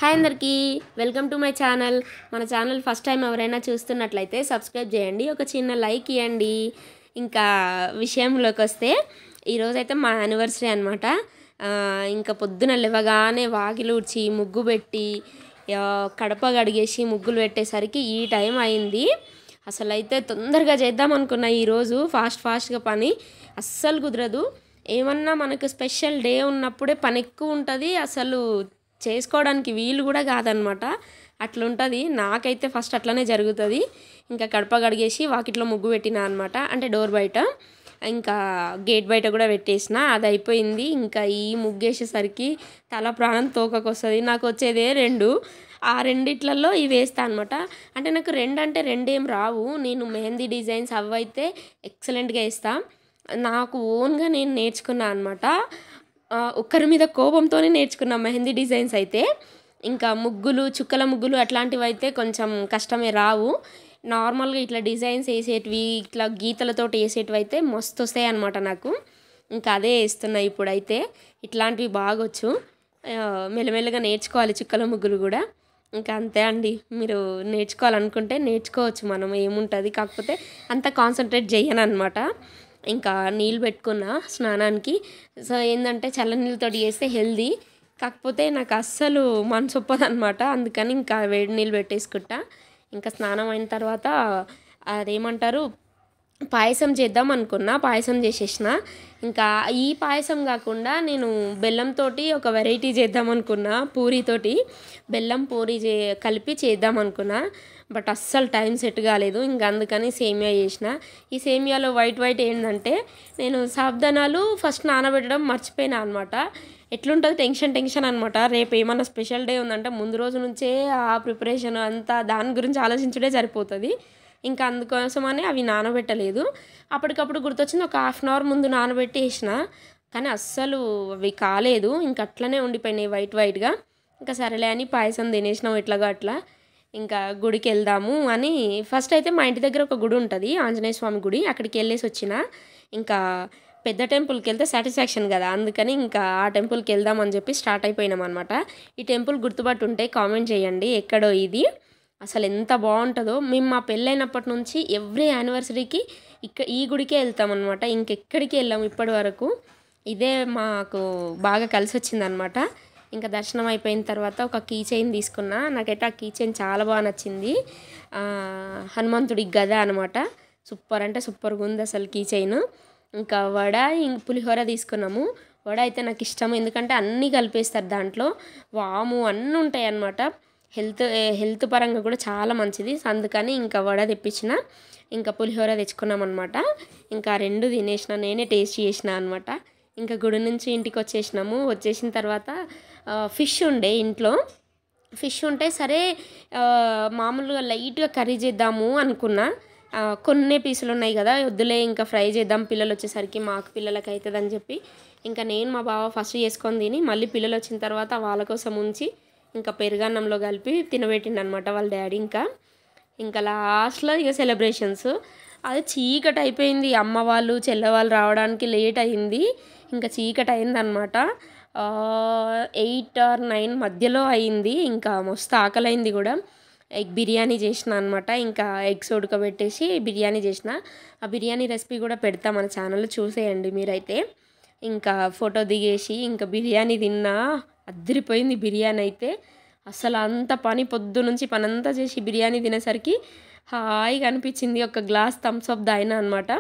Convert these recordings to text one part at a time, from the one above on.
Hi అందరికీ welcome to my channel. మన channel first time ఎవరైనా చూస్తున్నట్లయితే సబ్స్క్రైబ్ చేయండి, ఒక చిన్న లైక్ ఇవ్వండి. ఇంకా విషయంలోకి వస్తే ఈరోజైతే మా యానివర్సరీ అనమాట. ఇంకా పొద్దున లేవగానే వాకిలి ఊడ్చి ముగ్గు పెట్టి కడప కడిగేసి ముగ్గులు పెట్టేసరికి ఈ టైం అయింది. అసలు అయితే తొందరగా చేద్దాం అనుకున్నా ఈరోజు, ఫాస్ట్గా పని అస్సలు కుదరదు. ఏమన్నా మనకు స్పెషల్ డే ఉన్నప్పుడే పని ఎక్కువ ఉంటుంది, అసలు చేసుకోవడానికి వీలు కూడా కాదనమాట. అట్లుంటుంది. నాకైతే ఫస్ట్ అట్లనే జరుగుతుంది. ఇంకా కడప కడిగేసి వాకిట్లో ముగ్గు పెట్టినా అనమాట, అంటే డోర్ బయట, ఇంకా గేట్ బయట కూడా పెట్టేసిన. అది అయిపోయింది. ఇంకా ఈ ముగ్గేసేసరికి తల ప్రాణం తోకకొస్తుంది. నాకు వచ్చేదే రెండు, ఆ రెండిట్లలో ఇవి వేస్తా అనమాట. అంటే నాకు రెండేం రావు. నేను మెహందీ డిజైన్స్ అవైతే ఎక్సలెంట్గా వేస్తాను. నాకు ఓన్గా నేను నేర్చుకున్నా అనమాట. ఒక్కరి మీద కోపంతోనే నేర్చుకున్నా మెహందీ డిజైన్స్ అయితే. ఇంకా ముగ్గులు, చుక్కల ముగ్గులు అట్లాంటివి అయితే కొంచెం కష్టమే, రావు. నార్మల్గా ఇట్లా డిజైన్స్ వేసేటివి, ఇట్లా గీతలతోటి వేసేటివి అయితే మస్తు వస్తాయి అనమాట నాకు. ఇంకా అదే వేస్తున్నా ఇప్పుడైతే. ఇట్లాంటివి బాగొచ్చు, మెల్లమెల్లగా నేర్చుకోవాలి చుక్కల ముగ్గులు కూడా. ఇంకా అంతే అండి, మీరు నేర్చుకోవాలనుకుంటే నేర్చుకోవచ్చు, మనం ఏముంటుంది. కాకపోతే అంత కాన్సన్ట్రేట్ చేయను అనమాట. ఇంకా నీళ్ళు పెట్టుకున్నా స్నానానికి. సో ఏంటంటే చల్ల నీళ్ళతో చేస్తే హెల్దీ, కాకపోతే నాకు అస్సలు మనసు ఒప్పదనమాట. అందుకని ఇంకా వేడి నీళ్ళు పెట్టేసుకుంటా. ఇంకా స్నానం అయిన తర్వాత అదేమంటారు, పాయసం చేద్దాం అనుకున్నా, పాయసం చేసేసిన. ఇంకా ఈ పాయసం కాకుండా నేను బెల్లంతో ఒక వెరైటీ చేద్దాం అనుకున్నా, పూరీతోటి బెల్లం పూరీ కలిపి చేద్దాం అనుకున్నా. బట్ అస్సలు టైం సెట్ కాలేదు. ఇంకా అందుకని సేమియా చేసిన. ఈ సేమియాలో వైట్ ఏంటంటే, నేను సాబుదానాలు ఫస్ట్ నానబెట్టడం మర్చిపోయినా అనమాట. ఎట్లుంటుంది, టెన్షన్ అనమాట. రేపు ఏమన్నా స్పెషల్ డే ఉందంటే ముందు రోజు నుంచే ఆ ప్రిపరేషన్ అంతా దాని గురించి ఆలోచించడే సరిపోతుంది. ఇంకా అందుకోసమని అవి నానబెట్టలేదు. అప్పటికప్పుడు గుర్తొచ్చింది, ఒక హాఫ్ అన్ అవర్ ముందు నానబెట్టి వేసిన, కానీ అస్సలు అవి కాలేదు. ఇంక అట్లనే ఉండిపోయినాయి వైట్గా. ఇంకా సరేలే అని పాయసం తినేసినాం ఎట్లాగో అట్లా. ఇంకా గుడికి వెళ్దాము అని ఫస్ట్ అయితే మా ఇంటి దగ్గర ఒక గుడి ఉంటుంది, ఆంజనేయ స్వామి గుడి. అక్కడికి వెళ్ళేసి వచ్చిన. ఇంకా పెద్ద టెంపుల్కి వెళ్తే సాటిస్ఫాక్షన్ కదా, అందుకని ఇంకా ఆ టెంపుల్కి వెళ్దామని చెప్పి స్టార్ట్ అయిపోయినాం అనమాట. ఈ టెంపుల్ గుర్తుపట్టు ఉంటే కామెంట్ చేయండి ఎక్కడో ఇది. అసలు ఎంత బాగుంటుందో. మేము మా పెళ్ళైనప్పటి నుంచి ఎవ్రీ యానివర్సరీకి ఈ గుడికే వెళ్తామన్నమాట. ఇంకెక్కడికి వెళ్ళాము ఇప్పటి వరకు. ఇదే మాకు బాగా కలిసి వచ్చిందనమాట. ఇంకా దర్శనం అయిపోయిన తర్వాత ఒక కీ చైన్ తీసుకున్నా. నాకైతే ఆ కీ చైన్ చాలా బాగా నచ్చింది. హనుమంతుడి గద అనమాట. సూపర్ అంటే సూపర్గా ఉంది అసలు కీ చైన్. ఇంకా వడ, పులిహోర తీసుకున్నాము. వడ అయితే నాకు ఇష్టం, ఎందుకంటే అన్నీ కలిపేస్తారు దాంట్లో, వాము అన్నీ ఉంటాయి అన్నమాట. హెల్త్ పరంగా కూడా చాలా మంచిది. అందుకని ఇంకా వడ తెప్పించిన, ఇంకా పులిహోర తెచ్చుకున్నాం అనమాట. ఇంకా రెండు తినేసిన, నేనే టేస్ట్ చేసిన అనమాట. ఇంకా గుడి నుంచి ఇంటికి వచ్చేసిన తర్వాత ఫిష్ ఉండే ఇంట్లో. ఫిష్ ఉంటే సరే మామూలుగా లైట్గా కర్రీ చేద్దాము అనుకున్నా. కొన్ని పీసులు ఉన్నాయి కదా, వద్దులే ఇంకా ఫ్రై చేద్దాం, పిల్లలు వచ్చేసరికి మాకు పిల్లలకి అవుతుంది అని చెప్పి ఇంకా నేను మా బావ ఫస్ట్ చేసుకొని తిని, మళ్ళీ పిల్లలు వచ్చిన తర్వాత వాళ్ళ కోసం ఉంచి ఇంకా పెరుగన్నంలో కలిపి తినబెట్టిండు అనమాట వాళ్ళ డాడీ. ఇంకా లాస్ట్లో ఇక సెలబ్రేషన్స్. అది చీకటి అయిపోయింది, అమ్మ వాళ్ళు చెల్లె వాళ్ళు రావడానికి లేట్ అయింది. ఇంకా చీకటి అయిందనమాట. 8 or 9 మధ్యలో అయింది. ఇంకా మస్తు ఆకలైంది కూడా. ఎగ్ బిర్యానీ చేసిన అనమాట. ఇంకా ఎగ్స్ ఉడకబెట్టేసి బిర్యానీ చేసిన. ఆ బిర్యానీ రెసిపీ కూడా పెడతా మన ఛానల్లో, చూసేయండి మీరైతే. ఇంకా ఫోటో దిగేసి ఇంకా బిర్యానీ తిన్నా. అదిరిపోయింది బిర్యానీ అయితే. అసలు అంత పొద్దు నుంచి పని అంతా చేసి బిర్యానీ తినేసరికి హాయిగా అనిపించింది. ఒక గ్లాస్ థమ్స్అప్ తాగినా అనమాట.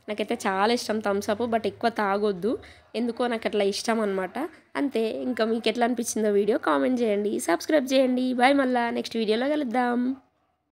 నాకైతే చాలా ఇష్టం థమ్స్అప్, బట్ ఎక్కువ తాగొద్దు, ఎందుకో నాకు అట్లా ఇష్టం అనమాట. అంతే. ఇంకా మీకు ఎట్లా అనిపించిందో వీడియో కామెంట్ చేయండి, సబ్స్క్రైబ్ చేయండి. బాయ్, మళ్ళీ నెక్స్ట్ వీడియోలో కలుద్దాం.